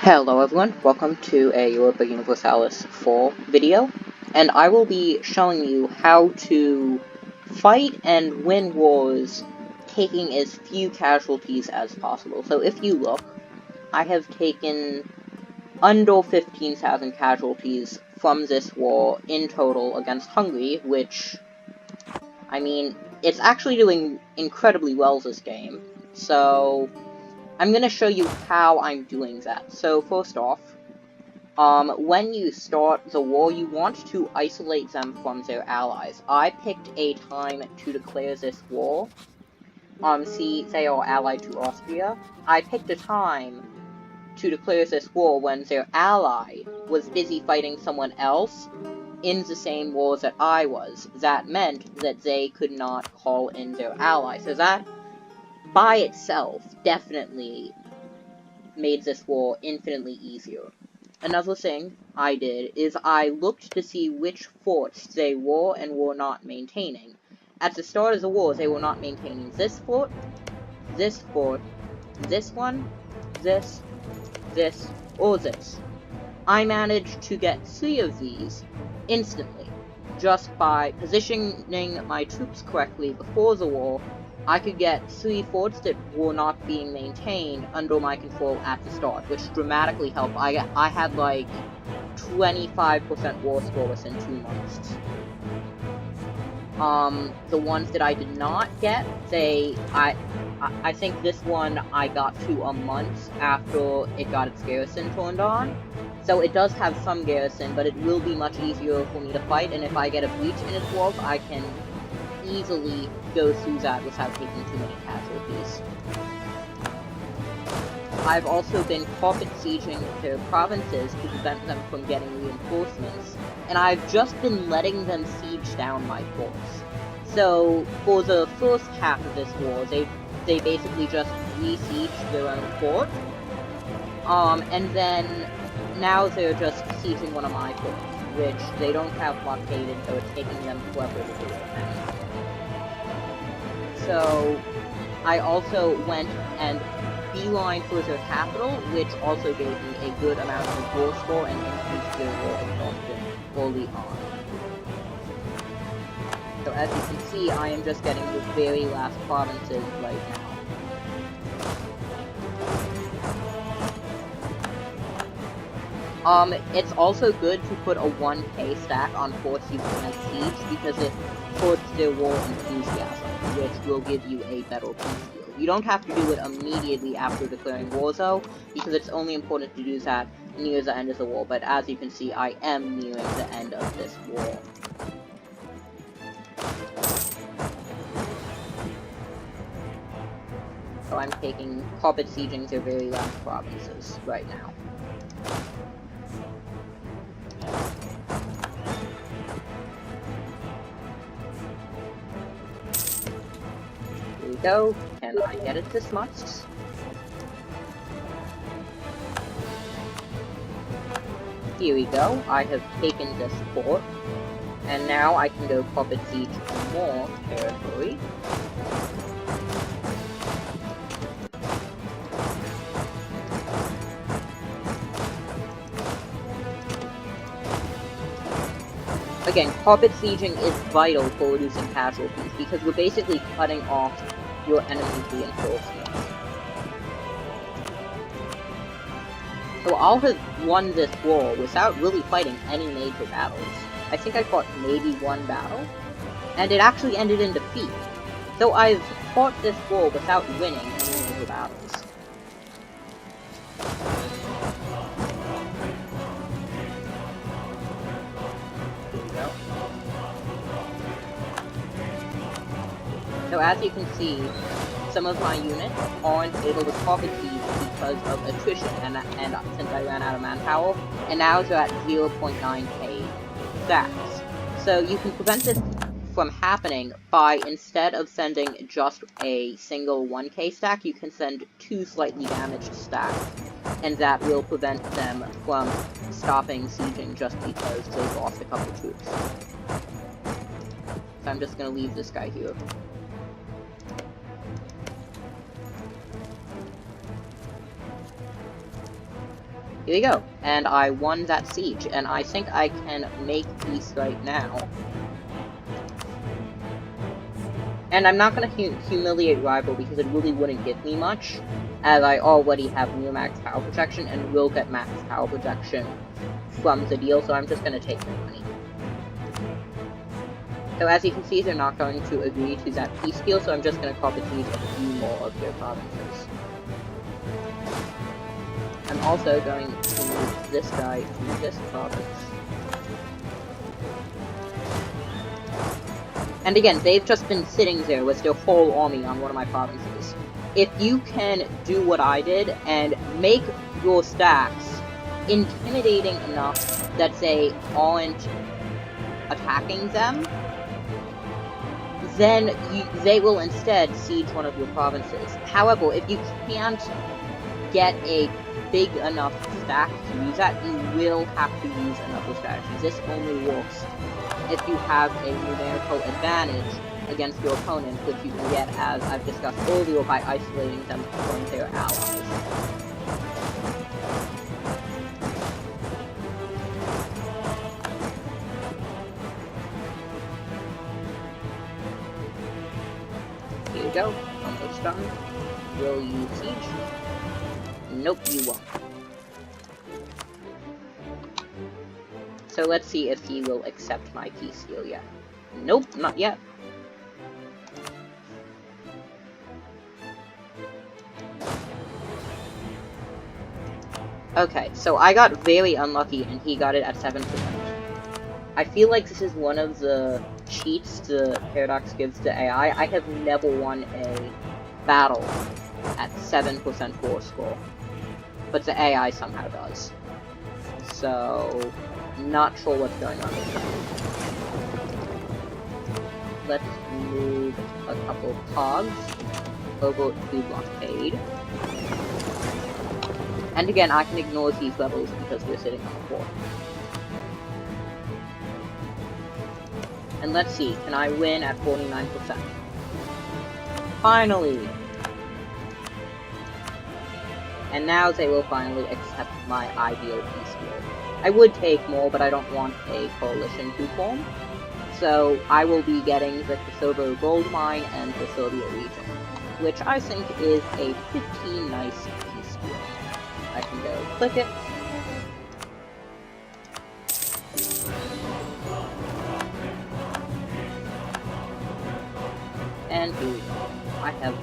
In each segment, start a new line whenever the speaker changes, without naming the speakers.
Hello everyone, welcome to a Europa Universalis 4 video, and I will be showing you how to fight and win wars taking as few casualties as possible. So if you look, I have taken under 15,000 casualties from this war in total against Hungary, which, I mean, it's actually doing incredibly well this game. So I'm going to show you how I'm doing that. So first off, when you start the war, you want to isolate them from their allies. I picked a time to declare this war. See, they are allied to Austria. I picked a time to declare this war when their ally was busy fighting someone else in the same war that I was. That meant that they could not call in their ally. So that, by itself, definitely made this war infinitely easier. Another thing I did is I looked to see which forts they were and were not maintaining. At the start of the war, they were not maintaining this fort, this one, this, or this. I managed to get 3 of these instantly, just by positioning my troops correctly before the war. I could get 3 forts that were not being maintained under my control at the start, which dramatically helped. I had like 25% war score within 2 months. The ones that I did not get, I think this one I got to a month after it got its garrison turned on. So it does have some garrison, but it will be much easier for me to fight, and if I get a breach in its walls, I can easily go through that without taking too many casualties. I've also been carpet sieging their provinces to prevent them from getting reinforcements, and I've just been letting them siege down my forts. So, for the first half of this war, they basically just re-sieged their own fort, and then now they're just sieging one of my forts, which they don't have blockaded, so it's taking them forever to do it now. So, I also went and beeline for their capital, which also gave me a good amount of war score and increased their war exhaustion early on. So as you can see, I am just getting the very last provinces right now. It's also good to put a 1k stack on forts you can't siege, because it puts their war enthusiasm, which will give you a better peace deal. You don't have to do it immediately after declaring war, though, because it's only important to do that near the end of the war, but as you can see, I am nearing the end of this war. So I'm taking carpet sieging their very last provinces right now. Here we go. Can I get it this much? Here we go. I have taken this fort, and now I can go carpet siege more territory. Again, carpet sieging is vital for reducing casualties, because we're basically cutting off your enemy's reinforcements. So I'll have won this war without really fighting any major battles. I think I fought maybe 1 battle, and it actually ended in defeat. So I've fought this war without winning any major battles. So as you can see, some of my units aren't able to carpet siege because of attrition, and since I ran out of manpower, and now they're at 0.9k stacks. So you can prevent this from happening by, instead of sending just a single 1k stack, you can send 2 slightly damaged stacks, and that will prevent them from stopping sieging just because they've lost a couple troops. So I'm just going to leave this guy here. Here we go. And I won that siege, and I think I can make peace right now. And I'm not going to humiliate Rival because it really wouldn't give me much, as I already have near max power projection and will get max power projection from the deal, so I'm just going to take their money. So as you can see, they're not going to agree to that peace deal, so I'm just going to compensate a few more of their provinces. I'm also going to move this guy to this province. And again, they've just been sitting there with their whole army on one of my provinces. If you can do what I did and make your stacks intimidating enough that they aren't attacking them, then they will instead siege one of your provinces. However, if you can't get a big enough stack to use that, you will have to use another strategy. This only works if you have a numerical advantage against your opponent, which you can get, as I've discussed earlier, by isolating them from their allies. Here you go, almost done. Will you siege? Nope, you won't. So let's see if he will accept my peace deal yet. Nope, not yet. Okay, so I got very unlucky and he got it at 7%. I feel like this is one of the cheats the Paradox gives to AI. I have never won a battle at 7% war score, but the AI somehow does. So, not sure what's going on with that. Let's move a couple of cogs over to blockade. And again, I can ignore these levels because we're sitting on the floor. And let's see, can I win at 49%? Finally! And now they will finally accept my ideal peace deal. I would take more, but I don't want a coalition to form. So I will be getting the Kosovo gold mine and the Serbia region, which I think is a pretty nice peace deal. I can go click it. And here we go. I have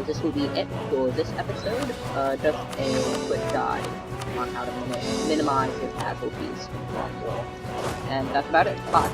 this will be it for this episode. Just a quick guide on how to minimize your casualties from war. And that's about it. Bye.